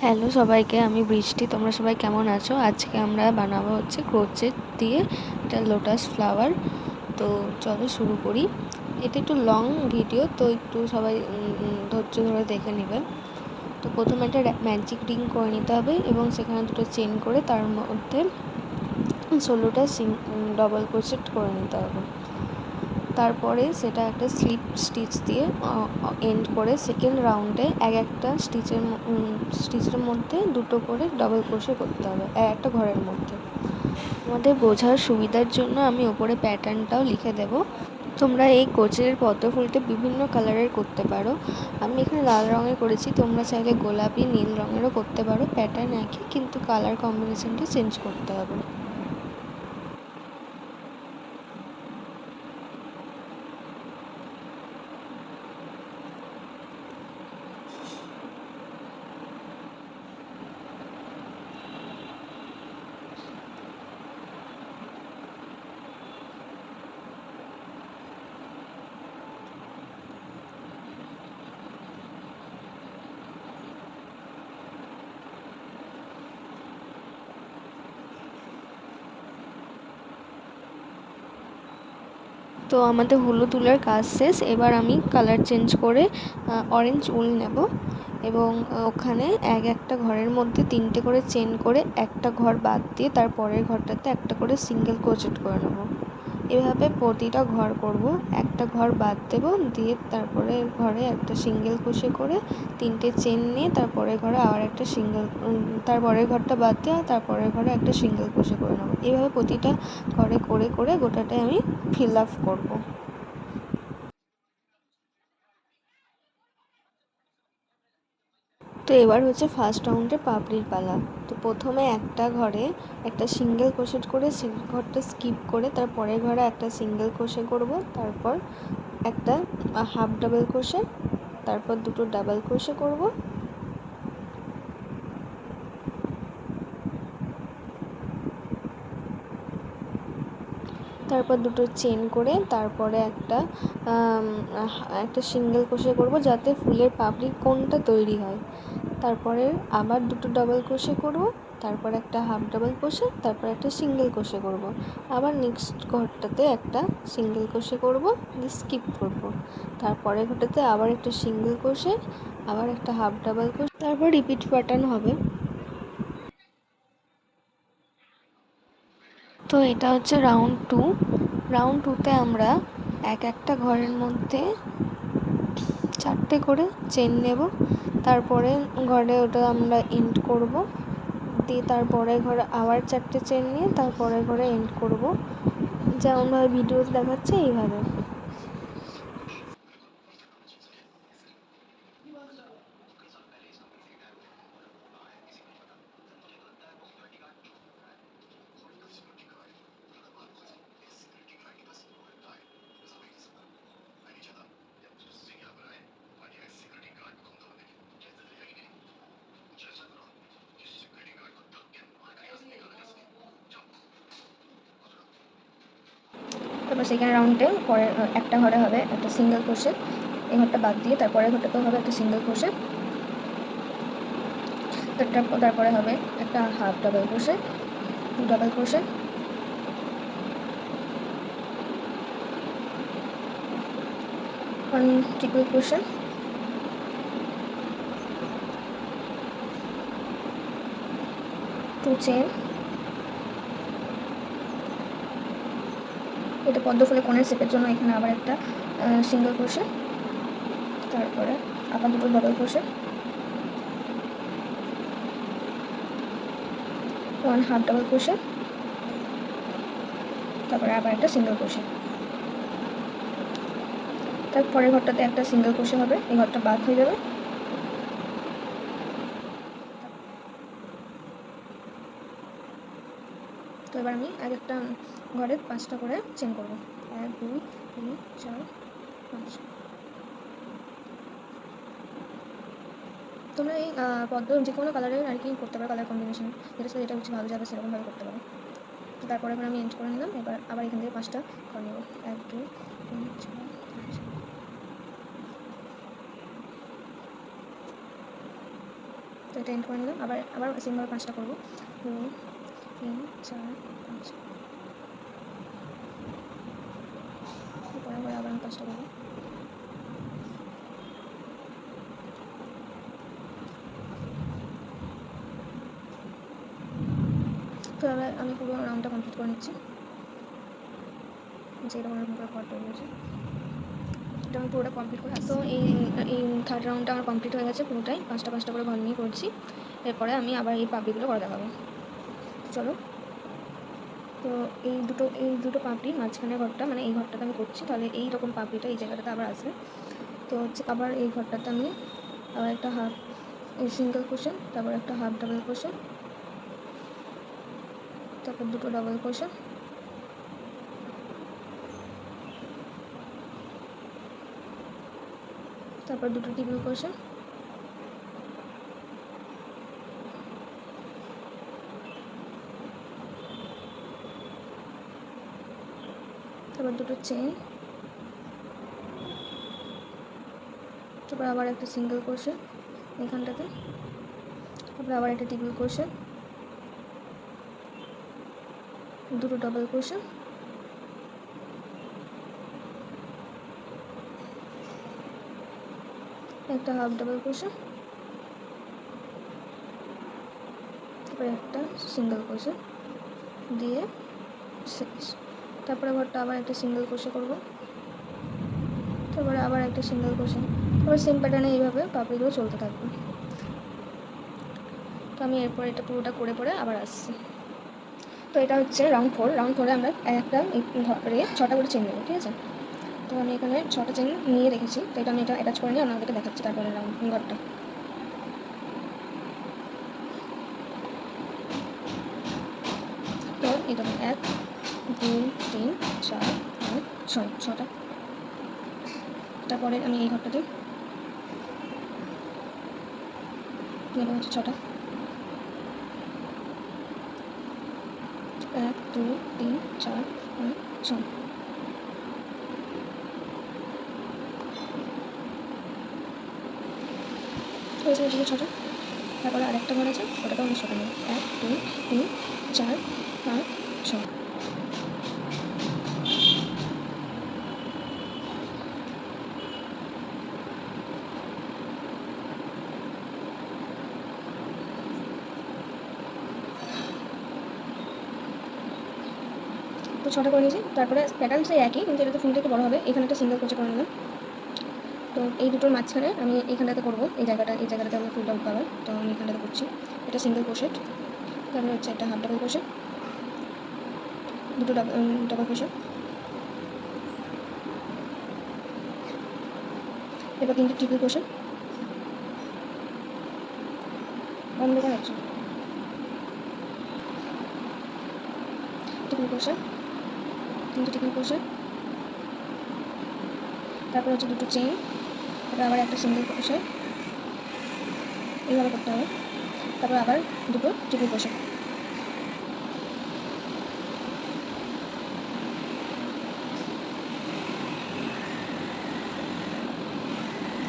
Hello সবাইকে, আমি বৃষ্টি। তোমরা সবাই কেমন আছো? আজকে আমরা বানাবো হচ্ছে ক্রোচেট দিয়ে এটা লোটাস ফ্লাওয়ার। তো চলো শুরু করি। এটা একটু লং ভিডিও, তো একটু সবাই ধৈর্য ধরে দেখে নেবে। তো প্রথমে একটা ম্যাজিক রিং করে নিতে হবে এবং সেখানে দুটো চেন করে তার মধ্যে 16টা ডবল ক্রোচেট করে নিতে হবে। তারপরে সেটা একটা স্লিপ স্টিচ দিয়ে এন্ড করে সেকেন্ড রাউন্ডে একটা স্টিচের মধ্যে দুটো করে ডবল ক্রোশে করতে হবে একটা ঘরের মধ্যে। আমাদের বোঝার সুবিধার জন্য আমি ওপরে প্যাটার্নটাও লিখে দেব। তোমরা এই কোচের পদ্ম ফুলটা বিভিন্ন কালারের করতে পারো। আমি এখানে লাল রঙের করেছি, তোমরা চাইলে গোলাপি নীল রঙেরও করতে পারো। প্যাটার্ন একই, কিন্তু কালার কম্বিনেশনটা চেঞ্জ করতে হবে। তো আমাদের হলুদ উলের কাজ শেষ। এবার আমি কালার চেঞ্জ করে অরেঞ্জ উল নেব এবং ওখানে একটা ঘরের মধ্যে 3টে করে চেন করে একটা ঘর বাদ দিয়ে তার পরের ঘরটাতে একটা করে সিঙ্গেল ক্রোচেট করে নেব। এভাবে প্রতিটা ঘর করব। একটা ঘর বাদ দেব, দিয়ে তারপরে ঘরে একটা সিঙ্গেল ক্রোশে করে 3টে চেন নিয়ে তারপরের ঘরে আবার একটা তারপরের ঘরটা বাদ দিয়ে তারপরের ঘরে একটা সিঙ্গেল ক্রোশে করে নেব। এইভাবে প্রতিটা ঘরে করে করে গোটাটাই আমি ফিল আপ করব। তো এবার হচ্ছে ফার্স্ট রাউন্ডে পাপড়ির পালা। তো প্রথমে একটা ঘরে একটা সিঙ্গেল ক্রোশেট করে সেই ঘরটা স্কিপ করে তার পরের ঘরে একটা সিঙ্গেল ক্রোশে করব, তারপর একটা হাফ ডাবল ক্রোশে, তারপর দুটো ডাবল ক্রোশে করব, তারপর দুটো চেন করে তারপরে একটা সিঙ্গেল ক্রোশে করব যাতে ফুলের পাপড়ির কোণটা তৈরি হয়। তারপরে আবার দুটো ডাবল ক্রোশে করব, তারপর একটা হাফ ডাবল ক্রোশে, তারপর একটা সিঙ্গেল ক্রোশে করব। আবার নেক্সট ঘরটাতে একটা সিঙ্গেল ক্রোশে করব, দিয়ে স্কিপ করব। তারপরে ঘরটাতে আবার একটা সিঙ্গেল ক্রোশে, আবার একটা হাফ ডাবল ক্রোশে, তারপর রিপিট প্যাটার্ন হবে। তো এটা হচ্ছে রাউন্ড 2। রাউন্ড 2তে আমরা একটা ঘরের মধ্যে 4টে করে চেন নেব, তারপরে ঘরে ওটা আমরা এন্ড করব, দিয়ে তারপরে ঘরে আবার 4টে চেন নিয়ে তারপরে ঘরে এন্ড করব, যেমনভাবে ভিডিওতে দেখাচ্ছে এইভাবে। তারপর সেকেন্ড রাউন্ডে পরে একটা ঘরে হবে একটা সিঙ্গেল ক্রোশে, এই ঘরটা বাদ দিয়ে তারপরের ঘরটাতেও হবে একটা সিঙ্গেল ক্রোশে, তারপরে হবে একটা half double crochet, two double crochet, one triple crochet, two chain. এটা পদ্ম ফুলের কোণের শেপের জন্য এখানে আবার একটা সিঙ্গেল ক্রোশে, তারপরে আবার দুটো double crochet, one half double crochet, তারপরে আবার একটা সিঙ্গেল ক্রোশে। তারপরের ঘরটাতে একটা সিঙ্গেল ক্রোশে হবে, এই ঘরটা বাদ হয়ে যাবে। তো এবার আমি একটা ঘরে 5টা করে চেন করব। 1 2 3 4 5। তোমরা এই পদ্ম যে কোনো কালারের আর কি করতে পারো, কালার কম্বিনেশন যেটা সাথে যেটা হচ্ছে ভালো যাবে সেরকমভাবে করতে পারো। তো তারপরে এবার আমি এন্ড করে নিলাম। এবার আবার এখান থেকে 5টা করে নেব। 1 2 3 4 5। তো এটা এন্ড করে নিলাম। আবার আবার সেমভাবে 5টা করবো। 2 3 4 5 পরে আবার আমি 5টা করবো। তো এবার আমি পুরো রাউন্ডটা কমপ্লিট করে নিচ্ছি। যেরকম এরকম করে ঘর তৈরি হয়েছে, এটা আমি পুরোটা কমপ্লিট করে। তো এই থার্ড রাউন্ডটা আমার কমপ্লিট হয়ে গেছে পুরোটাই। 5টা করে ঘর নিয়ে করছি। এরপরে আমি আবার এই পাপড়িগুলো করে দেখাবো। চলো। তো এই দুটো পাপড়ি মাঝখানের ঘরটা, মানে এই ঘরটাতে আমি করছি, তাহলে এই রকম পাপড়িটা এই জায়গাটাতে আবার আসবে। তো হচ্ছে আবার এই ঘরটাতে আমি আবার একটা হাফ সিঙ্গেল ক্রোশে, তারপর একটা হাফ ডাবল ক্রোশে, তারপর দুটো ডাবল ক্রোশে, তারপর দুটো ট্রিপল ক্রোশে, তারপর দুটো চেইন, তারপর আবার একটা সিঙ্গেল ক্রোশে এখানটাতে, তারপর আবার একটা ট্রিপল ক্রোশে, দুটো ডাবল ক্রোশে, একটা হাফ ডাবল ক্রোশে, তারপর একটা সিঙ্গেল ক্রোশে দিয়ে শেষ। তারপরে ঘরটা আবার একটা সিঙ্গেল ক্রোশে করব, তারপরে আবার একটা সিঙ্গেল ক্রোশে, তারপর সেম প্যাটার্নে এইভাবে পাপড়িগুলো চলতে থাকবে। তো আমি এরপর এটা পুরোটা করে আবার আসছি। তো এটা হচ্ছে রাউন্ড 4। রাউন্ড 4-এ আমরা একটা ঘরে 6টা করে চেন নেবো, ঠিক আছে? তো আমি এখানে 6টা চেন নিয়ে রেখেছি। তো এটা আমি এটা অ্যাটাচ করে নিয়ে আপনাদেরকে দেখাচ্ছি তারপরে রাউন্ড ঘরটা। তো এটা 1 2 3 4 5 6, 6টা। তারপরে আমি এই ঘরটাতে নেবো হচ্ছে 6টা। 1 2 3 4 5 6। হয়েছে 6টা। তারপরে আরেকটা ঘর আছে, ওটাতেও আমি 6টা নেব। 1 2 3 4 5 6। তো 6টা করে নিয়েছি। তারপরে প্যাটার্ন সেই একই, কিন্তু এটা তো ফুলটা একটু বড়ো হবে। এখানে একটা সিঙ্গেল ক্রোশে করে নিলাম। তো এই দুটোর মাঝখানে আমি এইখানটাতে করবো, এই জায়গাটাতে আমি ফুলটা উঠবো আবার। তো আমি এখানটাতে করছি। এটা সিঙ্গেল ক্রোশেট, তারপরে হচ্ছে একটা হাফ ডাবল ক্রোশেট, দুটো ডাবল ক্রোশেট, এবার 3টে ট্রিপল ক্রোশেট, অন্ধকার আছে ট্রিপল ক্রোশেট, 3টে ট্রিপল ক্রোশেট, তারপর হচ্ছে দুটো চেইন, তারপর আবার একটা সিঙ্গেল ক্রোশেট, এইভাবে করতে হবে। তারপর আবার দুটো ট্রিপল ক্রোশেট,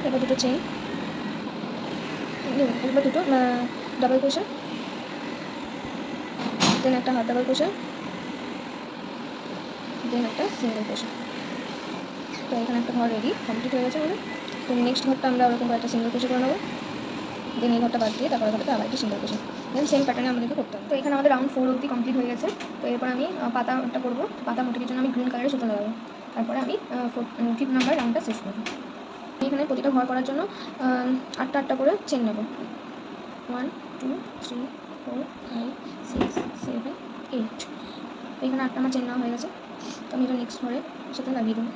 এবার দুটো চেইন, এবার দুটো ডাবল ক্রোশেট, দেন একটা হাফ ডাবল ক্রোশেট, দেন একটা সিঙ্গেল ক্রোশেট। তো এখানে একটা ঘর রেডি কমপ্লিট হয়ে গেছে আমাদের। তো নেক্সট ঘরটা আমরা ওরকম করে একটা সিঙ্গেল ক্রোশেট করে নেবো। দেন এই ঘরটা বাদ দিয়ে তারপরে ঘরটা আবার একটা সিঙ্গেল ক্রোশেট, দেন সেম প্যাটার্নে আমাদেরকে করতে হবে। তো এখানে আমাদের রাউন্ড 4 অবধি কমপ্লিট হয়ে গেছে। তো এরপর আমি পাতাটা করবো। পাতা মোটিভের জন্য আমি গ্রিন কালারের সুতো লাগাবো। তারপরে আমি 5 নাম্বার রাউন্ডটা শেষ করবো। এখানে প্রতিটা ঘর করার জন্য 8টা করে চেন নেব। 1 2 3 4 5 6 7 8। এখানে 8টা আমার চেন নেওয়া হয়ে গেছে। তো আমি এটা নেক্সট ঘরের সাথে লাগিয়ে দেবো।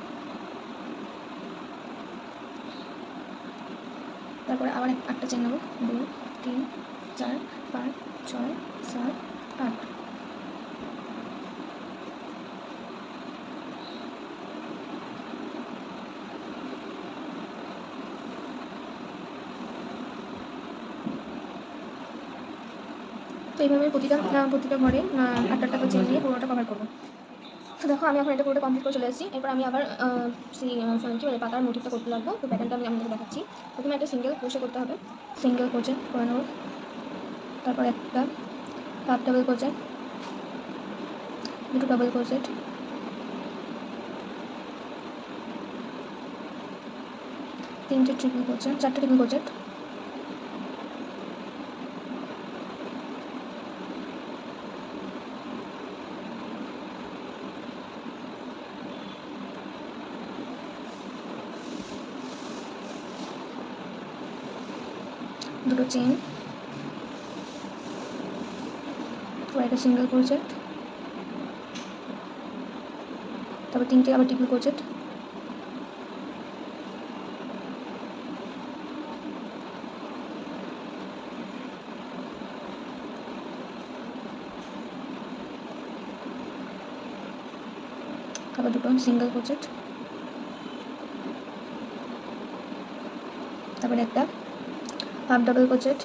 তারপরে আবার 8টা চেন নেব। 2 3 4 5 6 7 8। তো এইভাবে প্রতিটা ঘরে 8টা করে চেন দিয়ে পুরোটা কভার করবো। তো দেখো আমি এখন এটা পুরোটা কমপ্লিট করে চলে এসেছি। এরপর আমি আবার কী বলে পাতার মোটিভটা করতে লাগবো। তো প্যাটার্নটা আমি আপনাদের দেখাচ্ছি। প্রথমে একটা সিঙ্গেল ক্রোশে করতে হবে, সিঙ্গেল ক্রোশে করে নেবো। তারপর একটা হাফ ডাবল ক্রোচেট, দুটো ডাবল ক্রোচেট, তিনটে ট্রিপল ক্রোচেট, চারটে ট্রিপল ক্রোচেট, দুটো চেন, তারপর একটা সিঙ্গেল ক্রোচেট, তারপর তিনটে আবার ট্রিপল ক্রোচেট, তারপর দুটো সিঙ্গেল ক্রোচেট, তারপরে একটা হাফ ডাবল ক্রোচেট,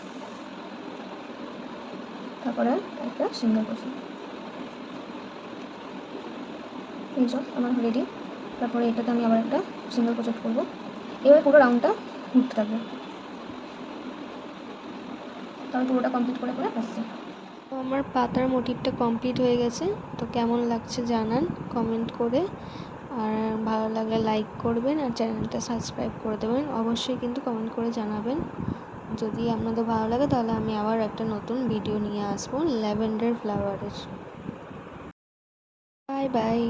তারপরে একটা সিঙ্গেল ক্রোচেট। এই সব আমার রেডি। তারপরে এটাতে আমি আবার একটা সিঙ্গেল ক্রোচেট করবো। এবার পুরো রাউন্ডটা ঘুরতে থাকবে, তারপর পুরোটা কমপ্লিট করে করে আসছে। তো আমার পাতার মোটিভটা কমপ্লিট হয়ে গেছে। তো কেমন লাগছে জানান কমেন্ট করে, আর ভালো লাগলে লাইক করবেন আর চ্যানেলটা সাবস্ক্রাইব করে দেবেন। অবশ্যই কিন্তু কমেন্ট করে জানাবেন। যদি আপনাদের ভালো লাগে তাহলে আমি আবার একটা নতুন ভিডিও নিয়ে আসবো ল্যাভেন্ডার ফ্লাওয়ারের। Bye bye.